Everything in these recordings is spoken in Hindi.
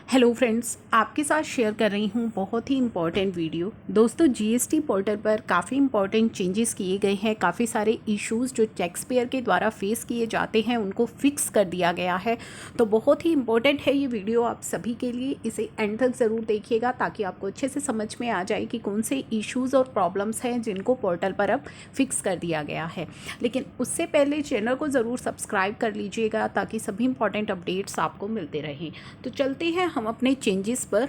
हेलो फ्रेंड्स, आपके साथ शेयर कर रही हूँ बहुत ही इम्पॉर्टेंट वीडियो। दोस्तों, जीएसटी पोर्टल पर काफ़ी इम्पॉर्टेंट चेंजेस किए गए हैं। काफ़ी सारे इश्यूज़ जो टैक्स पेयर के द्वारा फेस किए जाते हैं उनको फिक्स कर दिया गया है। तो बहुत ही इम्पॉर्टेंट है ये वीडियो आप सभी के लिए। इसे एंड तक ज़रूर देखिएगा ताकि आपको अच्छे से समझ में आ जाए कि कौन से इशूज़ और प्रॉब्लम्स हैं जिनको पोर्टल पर अब फिक्स कर दिया गया है। लेकिन उससे पहले चैनल को ज़रूर सब्सक्राइब कर लीजिएगा ताकि सभी इंपॉर्टेंट अपडेट्स आपको मिलते रहें। तो चलते हैं हम अपने चेंजेस पर।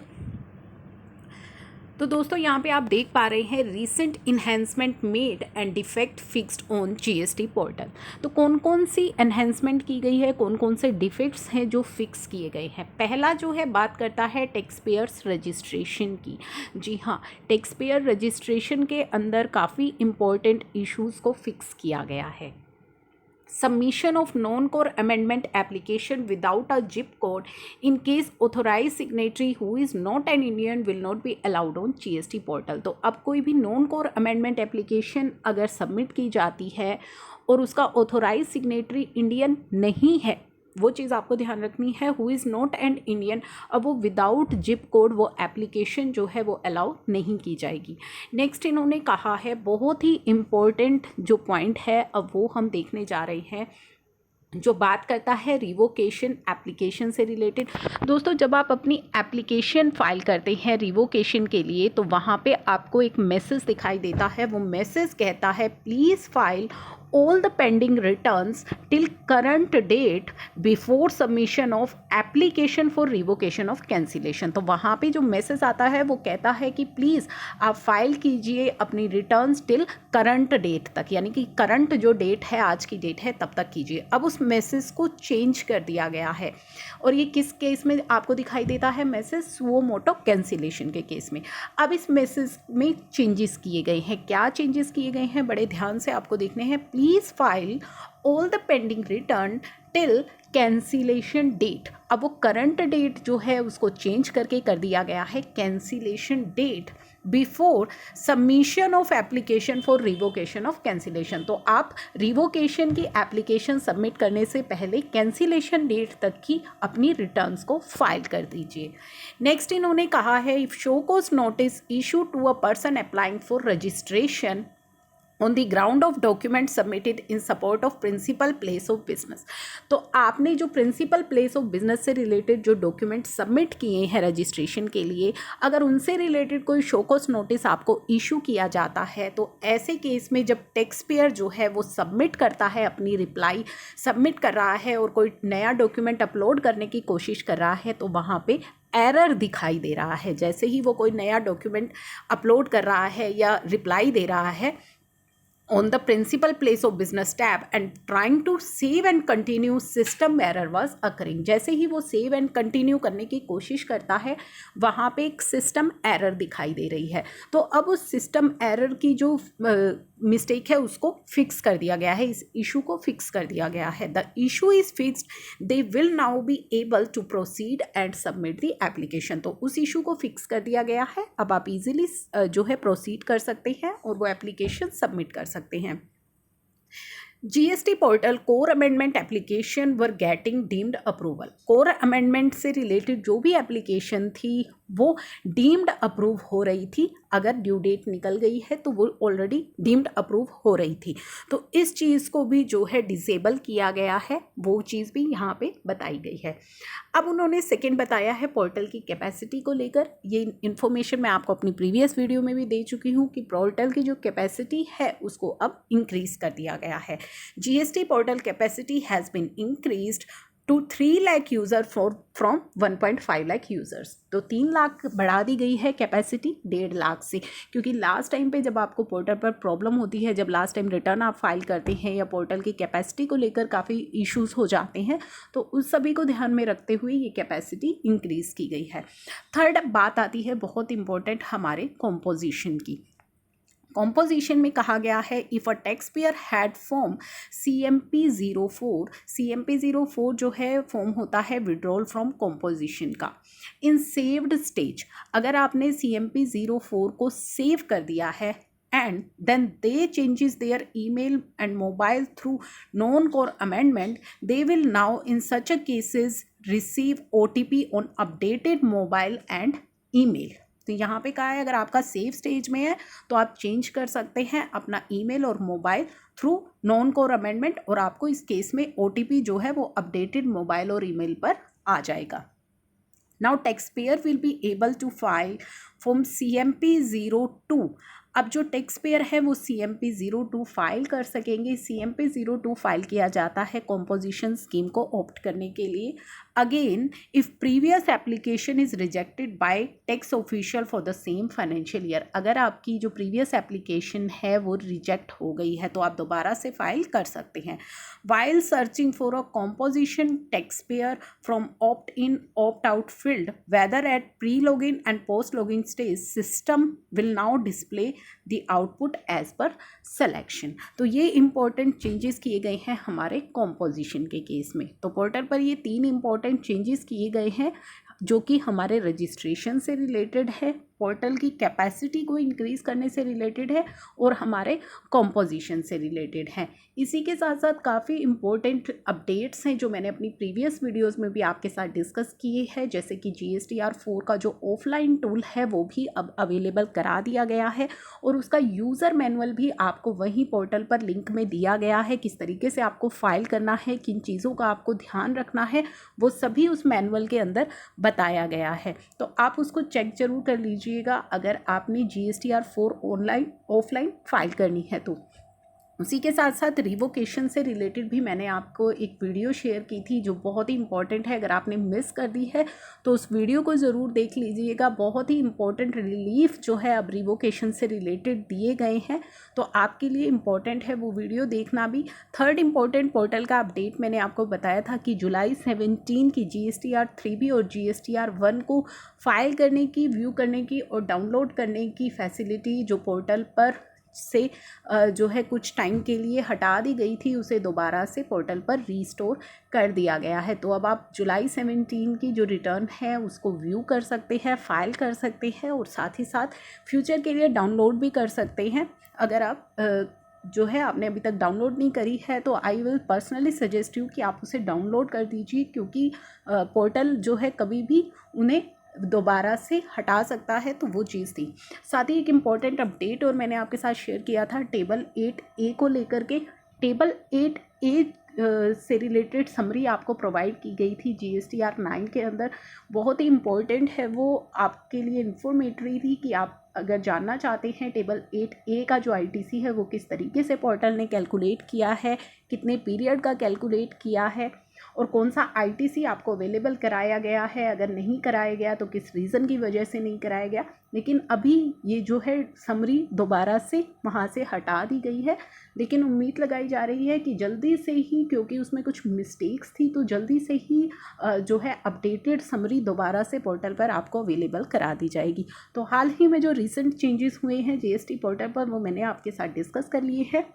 तो दोस्तों, यहाँ पे आप देख पा रहे हैं recent enhancement made and defect fixed on GST portal. तो कौन कौन सी एनहेंसमेंट की गई है, कौन कौन से डिफेक्ट्स हैं जो फिक्स किए गए हैं। पहला जो है बात करता है टैक्स पेयर्स रजिस्ट्रेशन की। जी हाँ, टैक्स पेयर रजिस्ट्रेशन के अंदर काफ़ी इम्पोर्टेंट इश्यूज़ को फिक्स किया गया है। Submission of non-core amendment application without a zip code in case authorized signatory who is not an Indian will not be allowed on GST portal। तो अब कोई भी नॉन कोर अमेंडमेंट एप्लीकेशन अगर सबमिट की जाती है और उसका ऑथोराइज सिग्नेटरी इंडियन नहीं है, वो चीज़ आपको ध्यान रखनी है। Who is not an Indian, अब वो विदाउट जिप कोड वो एप्लीकेशन जो है वो अलाउ नहीं की जाएगी। नेक्स्ट इन्होंने कहा है, बहुत ही इम्पोर्टेंट जो पॉइंट है अब वो हम देखने जा रहे हैं, जो बात करता है रिवोकेशन एप्लीकेशन से रिलेटेड। दोस्तों, जब आप अपनी एप्लीकेशन फाइल करते हैं रिवोकेशन के लिए तो वहाँ पे आपको एक मैसेज दिखाई देता है। वो मैसेज कहता है please file all the pending returns till current date before submission of application for revocation of cancellation। तो वहाँ पे जो मैसेज आता है वो कहता है कि प्लीज़ आप फाइल कीजिए अपनी रिटर्न्स टिल करंट डेट तक, यानी कि करंट जो डेट है, आज की डेट है, तब तक कीजिए। अब उस मैसेज को चेंज कर दिया गया है और ये किस केस में आपको दिखाई देता है मैसेज, सुओ मोटो कैंसिलेशन के केस में। अब इस मैसेज में चेंजेस किए गए हैं। क्या चेंजेस किए गए हैं, बड़े ध्यान से आपको देखने हैं। Please file all the pending return till cancellation date. अब वो करंट डेट जो है उसको चेंज करके कर दिया गया है cancellation date before submission of application for revocation of cancellation. तो आप रिवोकेशन की एप्लीकेशन सबमिट करने से पहले कैंसिलेशन डेट तक की अपनी रिटर्न्स को फाइल कर दीजिए। नेक्स्ट इन्होंने कहा है, if show cause notice issue to a person applying for registration on the ground of document submitted in support of principal place of business. तो आपने जो प्रिंसिपल प्लेस ऑफ बिजनेस से रिलेटेड जो डॉक्यूमेंट सबमिट किए हैं रजिस्ट्रेशन के लिए, अगर उनसे रिलेटेड कोई शोकॉज नोटिस आपको इशू किया जाता है तो ऐसे केस में जब टैक्स पेयर जो है वो सबमिट करता है, अपनी रिप्लाई सबमिट कर रहा है और कोई नया डॉक्यूमेंट अपलोड करने की कोशिश कर रहा है तो वहाँ पे एरर दिखाई दे रहा है। जैसे ही वो कोई नया डॉक्यूमेंट अपलोड कर रहा है या रिप्लाई दे रहा है on the principal place of business tab and trying to save and continue, system error was occurring। जैसे ही वो सेव एंड कंटिन्यू करने की कोशिश करता है वहाँ पे एक सिस्टम एरर दिखाई दे रही है। तो अब उस सिस्टम एरर की जो मिस्टेक है उसको फिक्स कर दिया गया है, इस इशू को फिक्स कर दिया गया है। The issue is fixed, they will now be able to proceed and submit the application. तो उस इशू को फिक्स कर दिया गया है, अब आप इजीली जो है प्रोसीड कर सकते हैं और वो एप्लीकेशन सबमिट कर सकते हैं। GST portal core amendment application were getting deemed approval. Core amendment से रिलेटेड जो भी एप्लीकेशन थी वो डीम्ड अप्रूव हो रही थी। अगर ड्यू डेट निकल गई है तो वो ऑलरेडी डीम्ड अप्रूव हो रही थी। तो इस चीज़ को भी जो है डिसेबल किया गया है, वो चीज़ भी यहाँ पे बताई गई है। अब उन्होंने सेकेंड बताया है पोर्टल की कैपेसिटी को लेकर। ये इन्फॉर्मेशन मैं आपको अपनी प्रीवियस वीडियो में भी दे चुकी हूँ कि पोर्टल की जो कैपेसिटी है उसको अब इंक्रीज़ कर दिया गया है। GST portal capacity has been increased to 3 lakh user from 1.5 lakh users. तो 3 लाख बढ़ा दी गई है कैपेसिटी 1.5 लाख से, क्योंकि लास्ट टाइम पे जब आपको पोर्टल पर प्रॉब्लम होती है, जब लास्ट टाइम रिटर्न आप फाइल करते हैं या पोर्टल की कैपेसिटी को लेकर काफ़ी इश्यूज हो जाते हैं, तो उस सभी को ध्यान में रखते हुए ये कैपेसिटी इंक्रीज़ की गई है। थर्ड बात आती है बहुत इंपॉर्टेंट हमारे कॉम्पोजिशन की। कॉम्पोजिशन में कहा गया है, if a tax payer had form CMP04, CMP04 जो है फॉर्म होता है विड्रॉल फ्रॉम कॉम्पोजिशन का, इन सेव्ड स्टेज। अगर आपने CMP04 को सेव कर दिया है and then they changes their email and mobile through non-core amendment, they will now in such a cases receive OTP on updated mobile and email. तो यहाँ पे कहा है अगर आपका सेफ स्टेज में है तो आप चेंज कर सकते हैं अपना ईमेल और mobile through non core amendment, और आपको इस केस में OTP जो है वो अपडेटेड मोबाइल और ईमेल पर आ जाएगा। Now tax payer will be able to file from CMP 02। अब जो टैक्स पेयर है वो CMP 02 फाइल कर सकेंगे। CMP 02 फाइल किया जाता है कॉम्पोजिशन स्कीम को ऑप्ट करने के लिए। Again if previous application is rejected by tax official for the same financial year, अगर आपकी जो प्रीवियस एप्लीकेशन है वो रिजेक्ट हो गई है तो आप दोबारा से फाइल कर सकते हैं। While searching for a composition tax payer from opt in opt out field whether at pre login and post login stage, system will now display the output as per selection. तो ये इंपॉर्टेंट चेंजेस किए गए हैं हमारे कॉम्पोजिशन के केस में। तो पोर्टल पर ये 3 इंपॉर्टेंट चेंजेस किए गए हैं जो कि हमारे रजिस्ट्रेशन से रिलेटेड है, पोर्टल की कैपेसिटी को इंक्रीज़ करने से रिलेटेड है और हमारे कॉम्पोजिशन से रिलेटेड है। इसी के साथ साथ काफ़ी इम्पोर्टेंट अपडेट्स हैं जो मैंने अपनी प्रीवियस वीडियोस में भी आपके साथ डिस्कस किए हैं, जैसे कि GSTR 4 का जो ऑफलाइन टूल है वो भी अब अवेलेबल करा दिया गया है और उसका यूज़र मैनुअल भी आपको वहीं पोर्टल पर लिंक में दिया गया है। किस तरीके से आपको फाइल करना है, किन चीज़ों का आपको ध्यान रखना है, वो सभी उस मैनुअल के अंदर बताया गया है। तो आप उसको चेक जरूर कर लीजिएगा अगर आपने GSTR 4 ऑनलाइन ऑफलाइन फाइल करनी है तो। उसी के साथ साथ रिवोकेशन से रिलेटेड भी मैंने आपको एक वीडियो शेयर की थी जो बहुत ही इंपॉर्टेंट है। अगर आपने मिस कर दी है तो उस वीडियो को ज़रूर देख लीजिएगा। बहुत ही इंपॉर्टेंट रिलीफ जो है अब रिवोकेशन से रिलेटेड दिए गए हैं, तो आपके लिए इम्पॉर्टेंट है वो वीडियो देखना भी। थर्ड इम्पॉर्टेंट पोर्टल का अपडेट मैंने आपको बताया था कि जुलाई 17 की GSTR 3B और GSTR 1 को फाइल करने की, व्यू करने की और डाउनलोड करने की फैसिलिटी जो पोर्टल पर से जो है कुछ टाइम के लिए हटा दी गई थी, उसे दोबारा से पोर्टल पर रीस्टोर कर दिया गया है। तो अब आप जुलाई 17 की जो रिटर्न है उसको व्यू कर सकते हैं, फाइल कर सकते हैं और साथ ही साथ फ्यूचर के लिए डाउनलोड भी कर सकते हैं। अगर आप जो है आपने अभी तक डाउनलोड नहीं करी है तो I will personally suggest you कि आप उसे डाउनलोड कर दीजिए, क्योंकि पोर्टल जो है कभी भी उन्हें दोबारा से हटा सकता है, तो वो चीज़ थी। साथ ही एक इम्पॉर्टेंट अपडेट और मैंने आपके साथ शेयर किया था टेबल 8A को लेकर के। टेबल 8A से रिलेटेड समरी आपको प्रोवाइड की गई थी GSTR 9 के अंदर। बहुत ही इम्पोर्टेंट है, वो आपके लिए इन्फॉर्मेटरी थी कि आप अगर जानना चाहते हैं टेबल 8A का जो ITC है वो किस तरीके से पोर्टल ने कैलकुलेट किया है, कितने पीरियड का कैलकुलेट किया है और कौन सा ITC आपको अवेलेबल कराया गया है, अगर नहीं कराया गया तो किस रीज़न की वजह से नहीं कराया गया। लेकिन अभी ये जो है समरी दोबारा से वहाँ से हटा दी गई है, लेकिन उम्मीद लगाई जा रही है कि जल्दी से ही, क्योंकि उसमें कुछ मिस्टेक्स थी, तो जल्दी से ही जो है अपडेटेड समरी दोबारा से पोर्टल पर आपको अवेलेबल करा दी जाएगी। तो हाल ही में जो रिसेंट चेंजेस हुए हैं GST पोर्टल पर वो मैंने आपके साथ डिस्कस कर लिए हैं।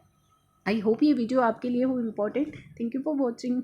आई होप ये वीडियो आपके लिए हो important. Thank you for watching.